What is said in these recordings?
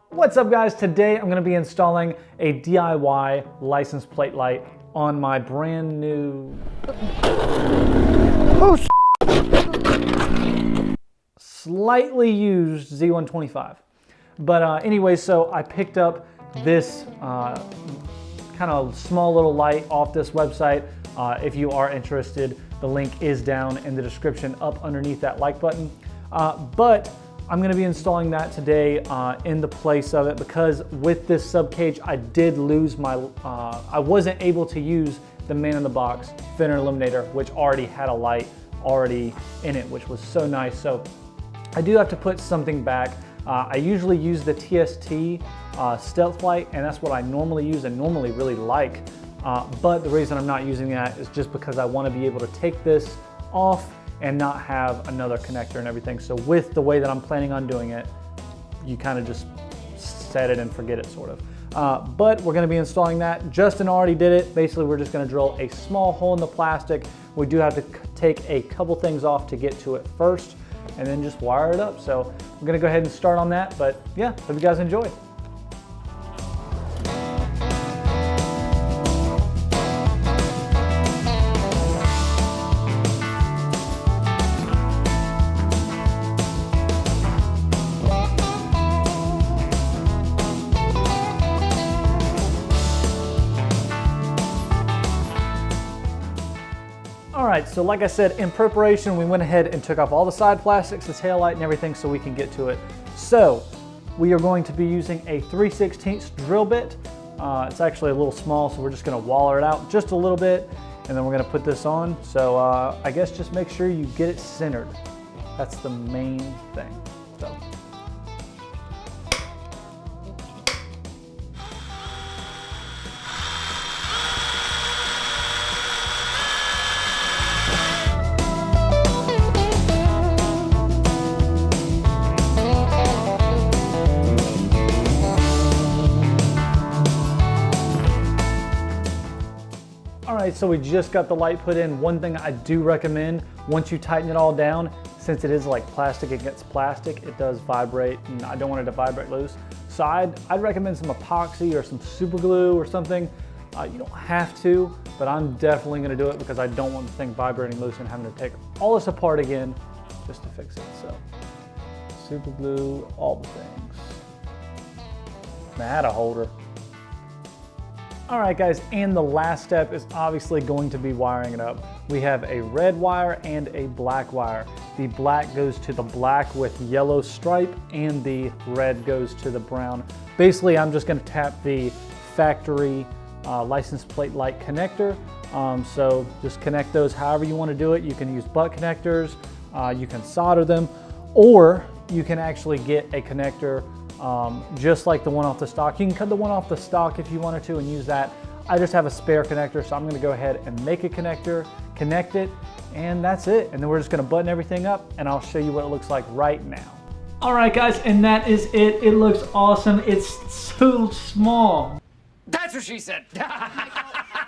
What's up guys? Today I'm going to be installing a DIY license plate light on my brand new slightly used Z125. But anyway, so I picked up this kind of small little light off this website. If you are interested, the link is down in the description up underneath that like button. But I'm going to be installing that today in the place of it, because with this sub cage I did lose my, I wasn't able to use the man-in-the-box fender eliminator, which already had a light already in it, which was so nice. So I do have to put something back. I usually use the TST stealth light, and that's what I normally use and normally really like. But the reason I'm not using that is just because I want to be able to take this off and not have another connector and everything. So with the way that I'm planning on doing it, you kind of just set it and forget it sort of. But we're gonna be installing that. Justin already did it. Basically, we're just gonna drill a small hole in the plastic. We do have to take a couple things off to get to it first, and then just wire it up. So we're gonna go ahead and start on that. But yeah, hope you guys enjoy. All right, so like I said, in preparation, we went ahead and took off all the side plastics, the tail light and everything so we can get to it. So we are going to be using a 3/16 drill bit. It's actually a little small, so we're just gonna waller it out just a little bit, and then we're gonna put this on. So I guess just make sure you get it centered. That's the main thing. So. So we just got the light put in. One thing I do recommend, once you tighten it all down, since it is like plastic against plastic, it does vibrate, and I don't want it to vibrate loose. So I'd recommend some epoxy or some super glue or something. You don't have to, but I'm definitely gonna do it because I don't want the thing vibrating loose and having to take all this apart again just to fix it. So super glue, all the things. And I had a holder. All right guys, and the last step is obviously going to be wiring it up. We have a red wire and a black wire. The black goes to the black with yellow stripe, and the red goes to the brown. Basically, I'm just gonna tap the factory license plate light connector. So just connect those however you wanna do it. You can use butt connectors, you can solder them, or you can actually get a connector just like the one off the stock. You can cut the one off the stock if you wanted to and use that. I just have a spare connector, so I'm gonna go ahead and make a connector, connect it, and that's it. And then we're just gonna button everything up, and I'll show you what it looks like right now. All right guys, and that is it. It looks awesome. It's so small. That's what she said.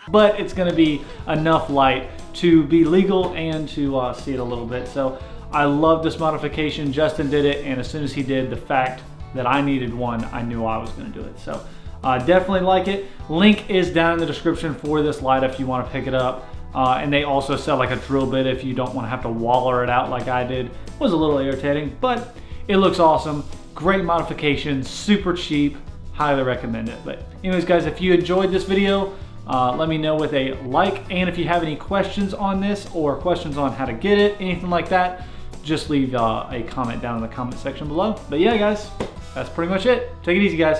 But it's gonna be enough light to be legal and to see it a little bit. So I love this modification. Justin did it, and as soon as he did, the fact that I needed one, I knew I was gonna do it. So definitely like it. Link is down in the description for this light if you wanna pick it up. And they also sell like a drill bit if you don't wanna have to waller it out like I did. It was a little irritating, but it looks awesome. Great modification, super cheap, highly recommend it. But anyways guys, if you enjoyed this video, let me know with a like, and if you have any questions on this or questions on how to get it, anything like that, just leave a comment down in the comment section below. But yeah guys, that's pretty much it. Take it easy guys.